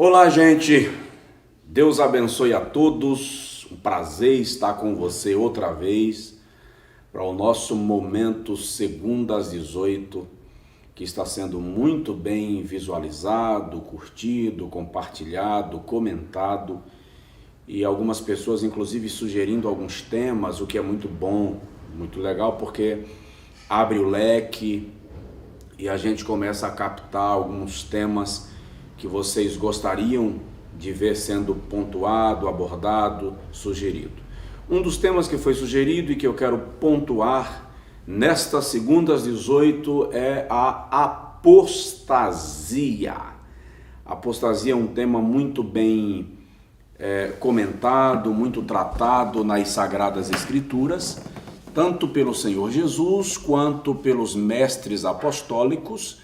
Olá, gente. Deus abençoe a todos. Um prazer estar com você outra vez para o nosso momento segunda às 18, que está sendo muito bem visualizado, curtido, compartilhado, comentado e algumas pessoas inclusive sugerindo alguns temas, o que é muito bom, muito legal, porque abre o leque e a gente começa a captar alguns temas que vocês gostariam de ver sendo pontuado, abordado, sugerido. Um dos temas que foi sugerido e que eu quero pontuar nesta segunda às 18 é a apostasia. A apostasia é um tema muito bem comentado, muito tratado nas Sagradas Escrituras, tanto pelo Senhor Jesus quanto pelos mestres apostólicos.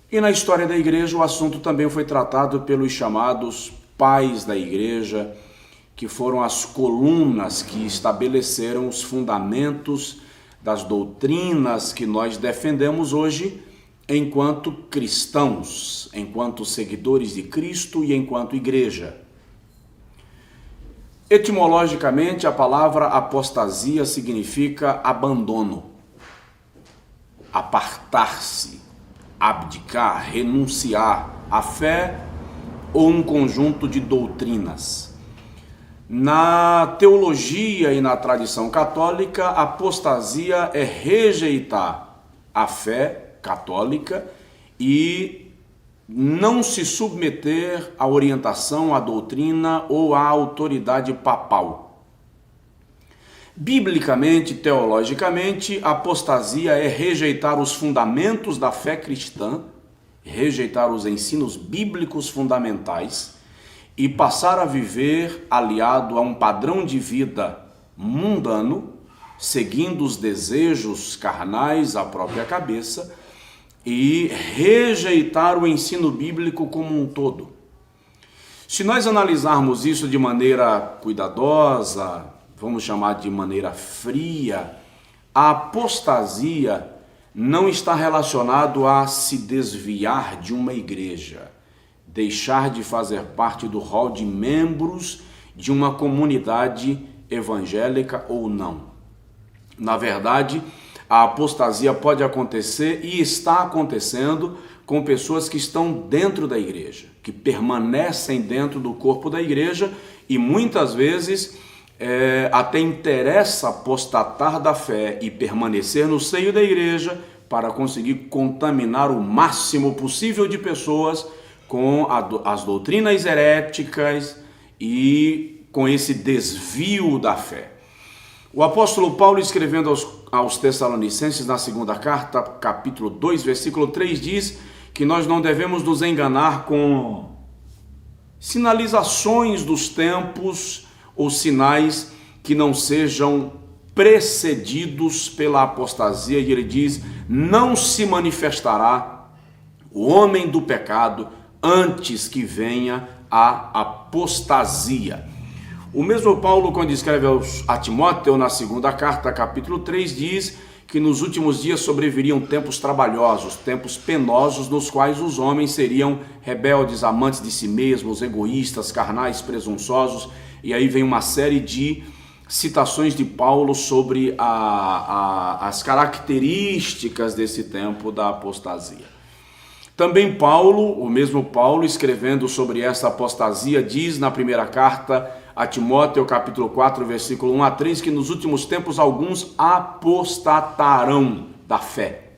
E na história da igreja o assunto também foi tratado pelos chamados pais da igreja, que foram as colunas que estabeleceram os fundamentos das doutrinas que nós defendemos hoje enquanto cristãos, enquanto seguidores de Cristo e enquanto igreja. Etimologicamente, a palavra apostasia significa abandono, apartar-se, abdicar, renunciar à fé ou um conjunto de doutrinas. Na teologia e na tradição católica, apostasia é rejeitar a fé católica e não se submeter à orientação, à doutrina ou à autoridade papal. Biblicamente, teologicamente, a apostasia é rejeitar os fundamentos da fé cristã, rejeitar os ensinos bíblicos fundamentais e passar a viver aliado a um padrão de vida mundano, seguindo os desejos carnais à própria cabeça, e rejeitar o ensino bíblico como um todo. Se nós analisarmos isso de maneira cuidadosa, vamos chamar de maneira fria, a apostasia não está relacionado a se desviar de uma igreja, deixar de fazer parte do rol de membros de uma comunidade evangélica ou não. Na verdade, a apostasia pode acontecer e está acontecendo com pessoas que estão dentro da igreja, que permanecem dentro do corpo da igreja e muitas vezes até interessa apostatar da fé e permanecer no seio da igreja para conseguir contaminar o máximo possível de pessoas com as doutrinas heréticas e com esse desvio da fé. O apóstolo Paulo, escrevendo aos Tessalonicenses na segunda carta, capítulo 2, versículo 3, diz que nós não devemos nos enganar com sinalizações dos tempos ou sinais que não sejam precedidos pela apostasia, e ele diz: não se manifestará o homem do pecado antes que venha a apostasia. O mesmo Paulo, quando escreve a Timóteo na segunda carta, capítulo 3, diz que nos últimos dias sobreviriam tempos trabalhosos, tempos penosos, nos quais os homens seriam rebeldes, amantes de si mesmos, egoístas, carnais, presunçosos. E aí vem uma série de citações de Paulo sobre as características desse tempo da apostasia. Também Paulo, o mesmo Paulo, escrevendo sobre essa apostasia, diz na primeira carta a Timóteo, capítulo 4, versículo 1 a 3, que nos últimos tempos alguns apostatarão da fé.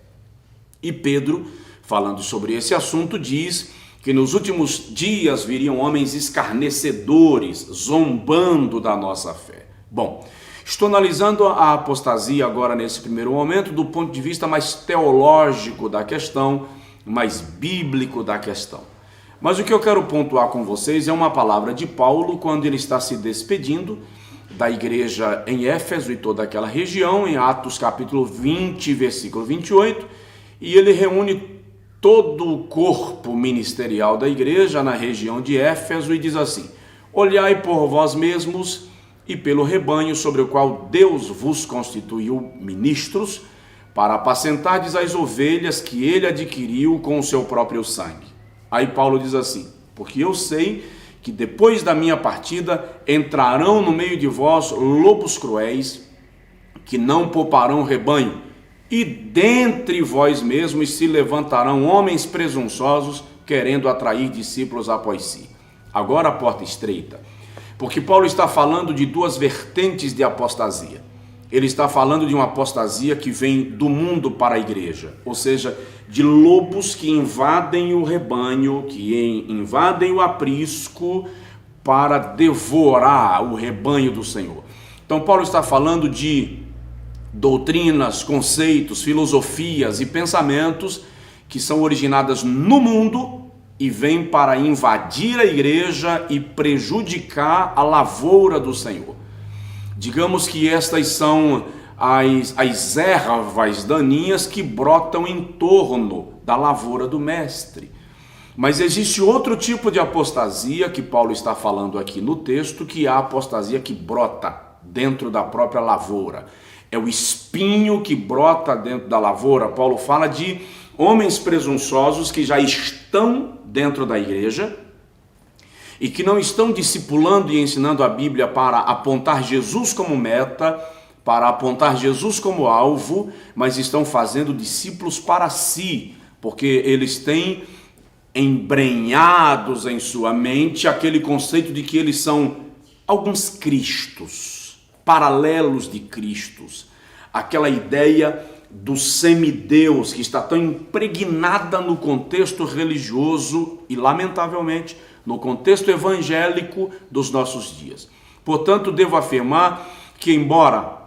E Pedro, falando sobre esse assunto, diz que nos últimos dias viriam homens escarnecedores, zombando da nossa fé. Bom, estou analisando a apostasia agora nesse primeiro momento do ponto de vista mais teológico da questão, mais bíblico da questão. Mas o que eu quero pontuar com vocês é uma palavra de Paulo quando ele está se despedindo da igreja em Éfeso e toda aquela região, em Atos capítulo 20, versículo 28, e ele reúne todo o corpo ministerial da igreja na região de Éfeso e diz assim: olhai por vós mesmos e pelo rebanho sobre o qual Deus vos constituiu ministros, para apacentardes as ovelhas que ele adquiriu com o seu próprio sangue. Aí Paulo diz assim: porque eu sei que depois da minha partida entrarão no meio de vós lobos cruéis, que não pouparão o rebanho, e dentre vós mesmos se levantarão homens presunçosos, querendo atrair discípulos após si. Agora a porta estreita, porque Paulo está falando de duas vertentes de apostasia. Ele está falando de uma apostasia que vem do mundo para a igreja, ou seja, de lobos que invadem o rebanho, que invadem o aprisco para devorar o rebanho do Senhor. Então Paulo está falando de doutrinas, conceitos, filosofias e pensamentos que são originadas no mundo e vêm para invadir a igreja e prejudicar a lavoura do Senhor. Digamos que estas são as ervas daninhas que brotam em torno da lavoura do mestre. Mas existe outro tipo de apostasia que Paulo está falando aqui no texto, que é a apostasia que brota dentro da própria lavoura. É o espinho que brota dentro da lavoura. Paulo fala de homens presunçosos que já estão dentro da igreja e que não estão discipulando e ensinando a Bíblia para apontar Jesus como meta, para apontar Jesus como alvo, mas estão fazendo discípulos para si, porque eles têm embrenhados em sua mente aquele conceito de que eles são alguns cristos, paralelos de Cristos, aquela ideia do semideus que está tão impregnada no contexto religioso e, lamentavelmente, no contexto evangélico dos nossos dias. Portanto, devo afirmar que, embora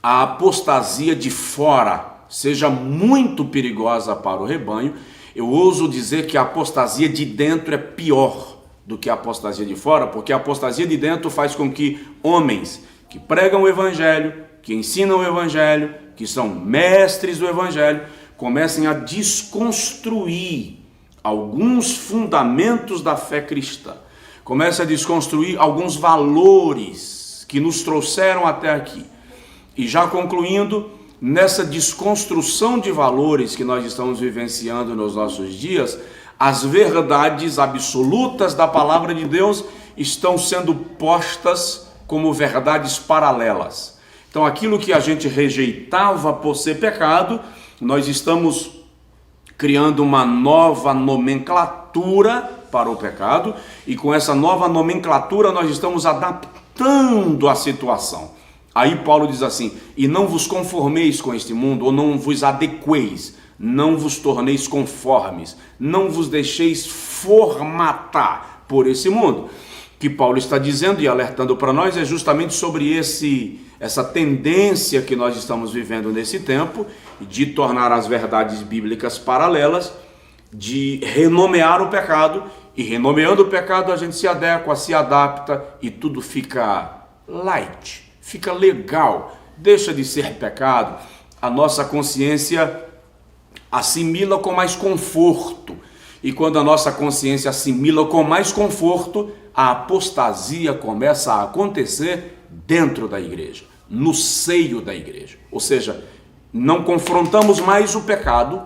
a apostasia de fora seja muito perigosa para o rebanho, eu ouso dizer que a apostasia de dentro é pior do que a apostasia de fora, porque a apostasia de dentro faz com que homens que pregam o evangelho, que ensinam o evangelho, que são mestres do evangelho, comecem a desconstruir alguns fundamentos da fé cristã, comecem a desconstruir alguns valores que nos trouxeram até aqui. E já concluindo, nessa desconstrução de valores que nós estamos vivenciando nos nossos dias, as verdades absolutas da palavra de Deus estão sendo postas como verdades paralelas. Então, aquilo que a gente rejeitava por ser pecado, nós estamos criando uma nova nomenclatura para o pecado, e com essa nova nomenclatura nós estamos adaptando a situação. Aí Paulo diz assim: e não vos conformeis com este mundo, ou não vos adequeis, não vos torneis conformes, não vos deixeis formatar por esse mundo. O que Paulo está dizendo e alertando para nós é justamente sobre essa tendência que nós estamos vivendo nesse tempo, de tornar as verdades bíblicas paralelas, de renomear o pecado, e renomeando o pecado a gente se adequa, se adapta e tudo fica light, fica legal, deixa de ser pecado, a nossa consciência assimila com mais conforto, e quando a nossa consciência assimila com mais conforto, a apostasia começa a acontecer dentro da igreja, no seio da igreja. Ou seja, não confrontamos mais o pecado,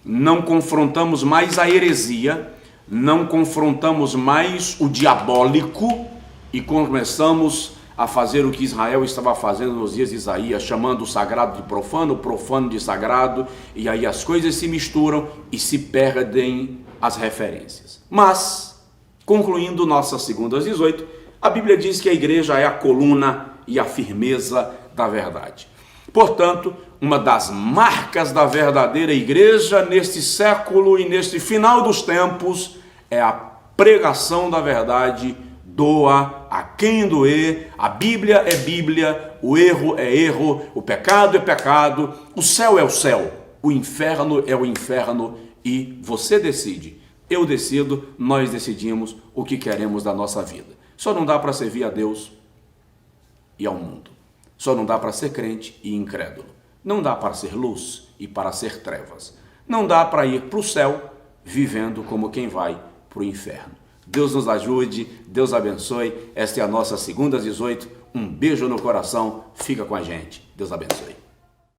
não confrontamos mais a heresia, não confrontamos mais o diabólico e começamos a fazer o que Israel estava fazendo nos dias de Isaías, chamando o sagrado de profano, o profano de sagrado, e aí as coisas se misturam e se perdem as referências. Mas, concluindo nossa segunda às 18, a Bíblia diz que a igreja é a coluna e a firmeza da verdade. Portanto, uma das marcas da verdadeira igreja neste século e neste final dos tempos é a pregação da verdade, doa a quem doer, a Bíblia é Bíblia, o erro é erro, o pecado é pecado, o céu é o céu, o inferno é o inferno, e você decide, eu decido, nós decidimos o que queremos da nossa vida. Só não dá para servir a Deus e ao mundo. Só não dá para ser crente e incrédulo. Não dá para ser luz e para ser trevas. Não dá para ir para o céu vivendo como quem vai para o inferno. Deus nos ajude, Deus abençoe. Esta é a nossa segunda às 18. Um beijo no coração, fica com a gente. Deus abençoe.